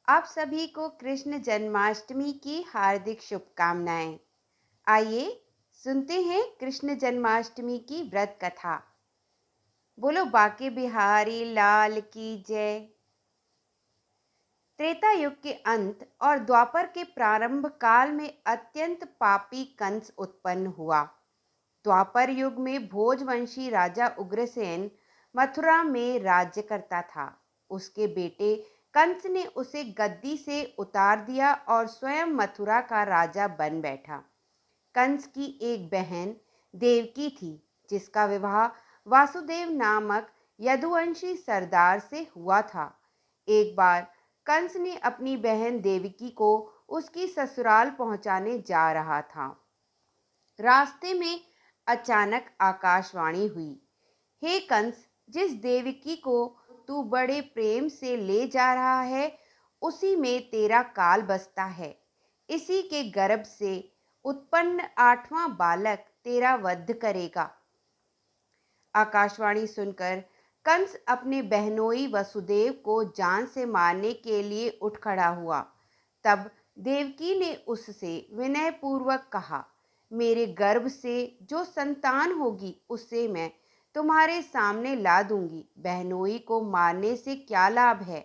आप सभी को कृष्ण जन्माष्टमी की हार्दिक शुभकामनाएं। आइए सुनते हैं कृष्ण जन्माष्टमी की व्रत कथा। बोलो बाके बिहारी लाल की जय। त्रेता युग के अंत और द्वापर के प्रारंभ काल में अत्यंत पापी कंस उत्पन्न हुआ। द्वापर युग में भोजवंशी राजा उग्रसेन मथुरा में राज्य करता था। उसके बेटे कंस ने उसे गद्दी से उतार दिया और स्वयं मथुरा का राजा बन बैठा। कंस की एक बहन देवकी थी, जिसका विवाह वासुदेव नामक यदुवंशी सरदार से हुआ था। एक बार कंस ने अपनी बहन देवकी को उसकी ससुराल पहुंचाने जा रहा था। रास्ते में अचानक आकाशवाणी हुई, हे कंस, जिस देवकी को तू बड़े प्रेम से ले जा रहा है, उसी में तेरा काल बसता है। इसी के गर्भ से उत्पन्न 8वां बालक तेरा वध करेगा। आकाशवाणी सुनकर कंस अपने बहनोई वसुदेव को जान से मारने के लिए उठ खड़ा हुआ। तब देवकी ने उससे विनयपूर्वक कहा, मेरे गर्भ से जो संतान होगी उसे मैं तुम्हारे सामने ला दूंगी। बहनोई को मारने से क्या लाभ है।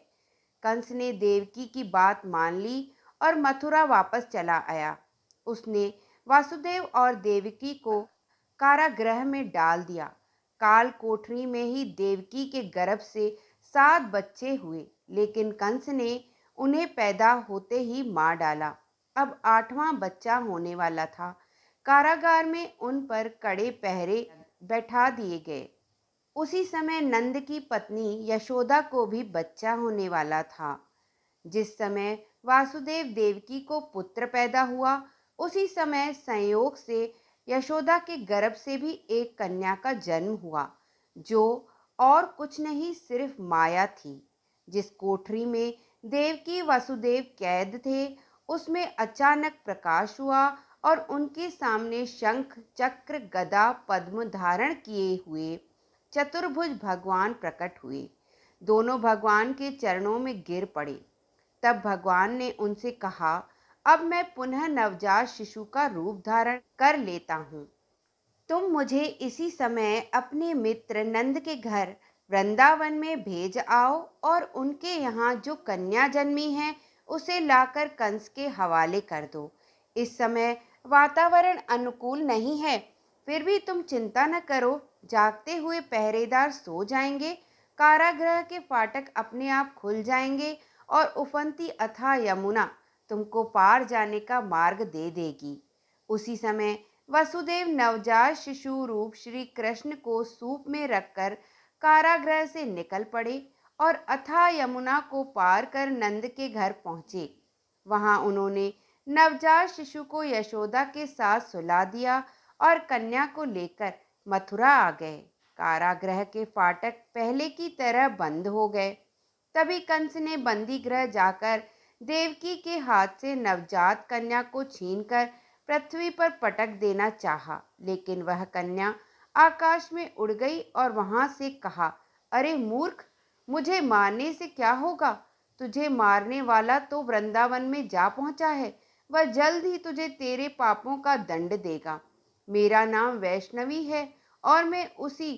कंस ने देवकी की बात मान ली और मथुरा वापस चला आया। उसने वासुदेव और देवकी को कारागृह में डाल दिया। काल कोठरी में ही देवकी के गर्भ से 7 बच्चे हुए, लेकिन कंस ने उन्हें पैदा होते ही मार डाला। अब 8वां बच्चा होने वाला था। कारागार में उन पर कड़े पहरे बैठा दिए गए। उसी समय नंद की पत्नी यशोदा को भी बच्चा होने वाला था। जिस समय वासुदेव देवकी को पुत्र पैदा हुआ, उसी समय संयोग से यशोदा के गर्भ से भी एक कन्या का जन्म हुआ, जो और कुछ नहीं सिर्फ माया थी। जिस कोठरी में देवकी वसुदेव कैद थे, उसमें अचानक प्रकाश हुआ और उनके सामने शंख चक्र गदा पद्म धारण किए हुए चतुर्भुज भगवान प्रकट हुए। दोनों भगवान के चरणों में गिर पड़े। तब भगवान ने उनसे कहा, अब मैं पुनः नवजात शिशु का रूप धारण कर लेता हूँ। तुम मुझे इसी समय अपने मित्र नंद के घर वृंदावन में भेज आओ और उनके यहाँ जो कन्या जन्मी है उसे लाकर कंस के हवाले कर दो। इस समय वातावरण अनुकूल नहीं है, फिर भी तुम चिंता न करो, जागते हुए पहरेदार सो जाएंगे। कारागृह के फाटक अपने आप खुल जाएंगे और उफनती अथाह यमुना तुमको पार जाने का मार्ग दे देगी। उसी समय वसुदेव नवजात शिशु रूप श्री कृष्ण को सूप में रखकर कारागृह से निकल पड़े और अथाह यमुना को पार कर नंद के घर पहुंचे। वहां उन्होंने नवजात शिशु को यशोदा के साथ सुला दिया और कन्या को लेकर मथुरा आ गए। कारागृह के फाटक पहले की तरह बंद हो गए। तभी कंस ने बंदी गृह जाकर देवकी के हाथ से नवजात कन्या को छीनकर पृथ्वी पर पटक देना चाहा, लेकिन वह कन्या आकाश में उड़ गई और वहां से कहा, अरे मूर्ख, मुझे मारने से क्या होगा। तुझे मारने वाला तो वृंदावन में जा पहुंचा है। वह जल्द ही तुझे तेरे पापों का दंड देगा। मेरा नाम वैष्णवी है और मैं उसी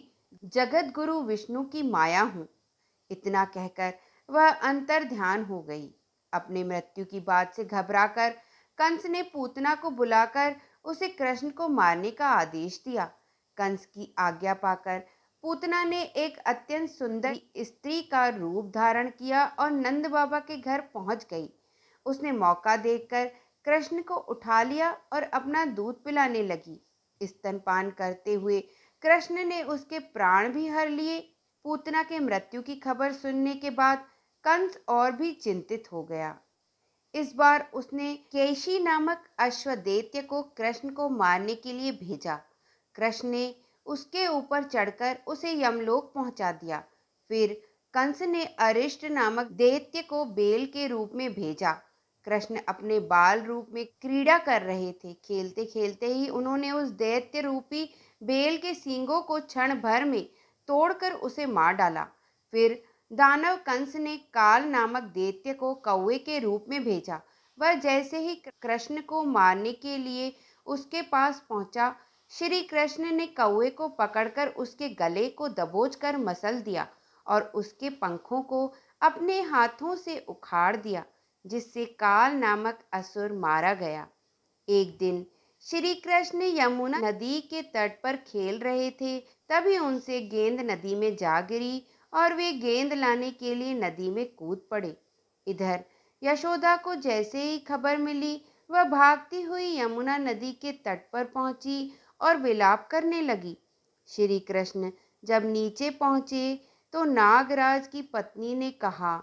जगत गुरु विष्णु की माया हूँ। इतना कहकर वह अंतर ध्यान हो गई। अपने मृत्यु की बात से घबराकर कंस ने पूतना को बुलाकर उसे कृष्ण को मारने का आदेश दिया। कंस की आज्ञा पाकर पूतना ने एक अत्यंत सुंदर स्त्री का रूप धारण किया और नंद बाबा के घर पहुंच गई। उसने मौका देखकर कृष्ण को उठा लिया और अपना दूध पिलाने लगी। स्तनपान करते हुए कृष्ण ने उसके प्राण भी हर लिए। पूतना के मृत्यु की खबर सुनने के बाद कंस और भी चिंतित हो गया। इस बार उसने केशी नामक अश्वदैत्य को कृष्ण को मारने के लिए भेजा। कृष्ण ने उसके ऊपर चढ़कर उसे यमलोक पहुंचा दिया। फिर कंस ने अरिष्ट नामक दैत्य को बेल के रूप में भेजा। कृष्ण अपने बाल रूप में क्रीड़ा कर रहे थे। खेलते खेलते ही उन्होंने उस दैत्य रूपी बेल के सींगों को क्षण भर में तोड़कर उसे मार डाला। फिर दानव कंस ने काल नामक दैत्य को कौवे के रूप में भेजा। वह जैसे ही कृष्ण को मारने के लिए उसके पास पहुंचा, श्री कृष्ण ने कौवे को पकड़कर उसके गले को दबोचकर मसल दिया और उसके पंखों को अपने हाथों से उखाड़ दिया, जिससे काल नामक असुर मारा गया। एक दिन श्री कृष्ण यमुना नदी के तट पर खेल रहे थे। तभी उनसे गेंद नदी में जा गिरी और वे गेंद लाने के लिए नदी में कूद पड़े। इधर यशोदा को जैसे ही खबर मिली, वह भागती हुई यमुना नदी के तट पर पहुंची और विलाप करने लगी। श्री कृष्ण जब नीचे पहुंचे तो नागराज की पत्नी ने कहा,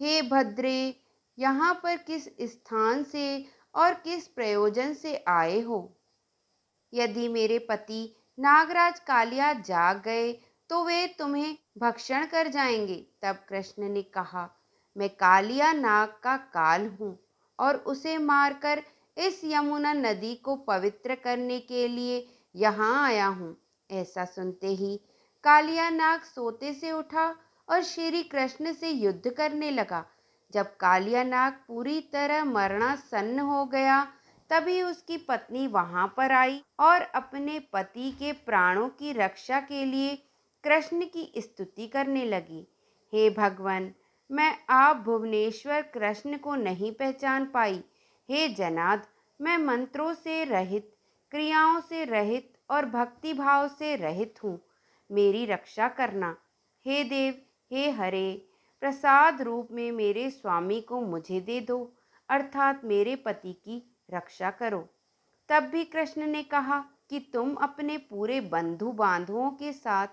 हे भद्रे, यहाँ पर किस स्थान से और किस प्रयोजन से आए हो? यदि मेरे पति नागराज कालिया जाग गए तो वे तुम्हें भक्षण कर जाएंगे। तब कृष्ण ने कहा, मैं कालिया नाग का काल हूँ और उसे मारकर इस यमुना नदी को पवित्र करने के लिए यहाँ आया हूँ। ऐसा सुनते ही कालिया नाग सोते से उठा और श्री कृष्ण से युद्ध करने लगा। जब कालिया नाग पूरी तरह मरणासन्न हो गया, तभी उसकी पत्नी वहां पर आई और अपने पति के प्राणों की रक्षा के लिए कृष्ण की स्तुति करने लगी। हे भगवान, मैं आप भुवनेश्वर कृष्ण को नहीं पहचान पाई। हे जनाद, मैं मंत्रों से रहित, क्रियाओं से रहित और भक्ति भाव से रहित हूँ। मेरी रक्षा करना। हे देव, हे हरे, प्रसाद रूप में मेरे स्वामी को मुझे दे दो, अर्थात मेरे पति की रक्षा करो। तब भी कृष्ण ने कहा कि तुम अपने पूरे बंधु बांधवों के साथ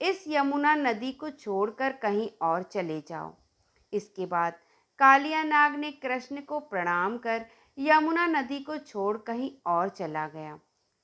इस यमुना नदी को छोड़कर कहीं और चले जाओ। इसके बाद कालिया नाग ने कृष्ण को प्रणाम कर यमुना नदी को छोड़ कहीं और चला गया।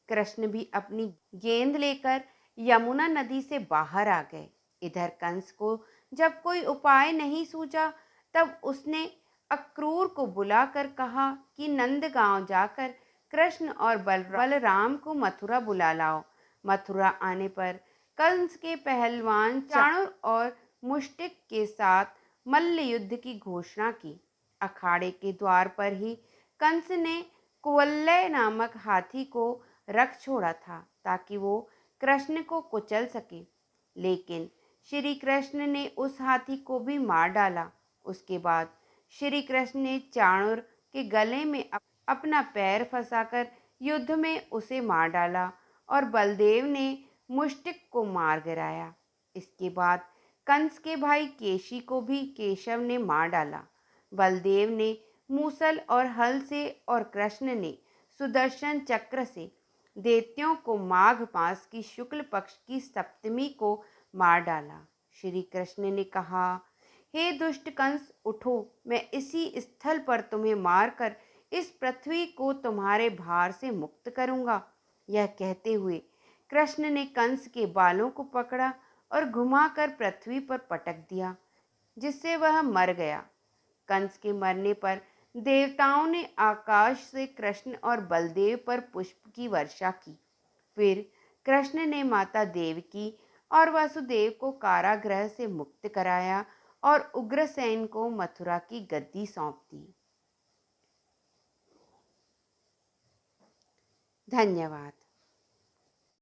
कृष्ण भी अपनी गेंद लेकर यमुना नदी से बाहर आ गए। इधर कंस को जब कोई उपाय नहीं सूझा, तब उसने अक्रूर को बुलाकर कहा कि नंदगांव जाकर कृष्ण और बलराम को मथुरा बुला लाओ। मथुरा आने पर कंस के पहलवान चाणूर और मुष्टिक के साथ मल्ल युद्ध की घोषणा की। अखाड़े के द्वार पर ही कंस ने कुवलय नामक हाथी को रख छोड़ा था ताकि वो कृष्ण को कुचल सके, लेकिन श्री कृष्ण ने उस हाथी को भी मार डाला। उसके बाद श्री कृष्ण ने चाणूर के गले में अपना पैर फंसाकर युद्ध में उसे मार डाला और बलदेव ने मुष्टिक को मार गिराया। इसके बाद कंस के भाई केशी को भी केशव ने मार डाला। बलदेव ने मूसल और हल से और कृष्ण ने सुदर्शन चक्र से दैत्यों को माघ मास की शुक्ल पक्ष की सप्तमी को मार डाला। श्री कृष्ण ने कहा, हे दुष्ट कंस, उठो, मैं इसी स्थल पर तुम्हें मारकर इस पृथ्वी को तुम्हारे भार से मुक्त करूंगा। यह कहते हुए कृष्ण ने कंस के बालों को पकड़ा और घुमाकर पृथ्वी पर पटक दिया, जिससे वह मर गया। कंस के मरने पर देवताओं ने आकाश से कृष्ण और बलदेव पर पुष्प की वर्षा की। फिर कृष्ण ने माता देवकी और वासुदेव को कारागृह से मुक्त कराया और उग्रसेन को मथुरा की गद्दी सौंप दी। धन्यवाद।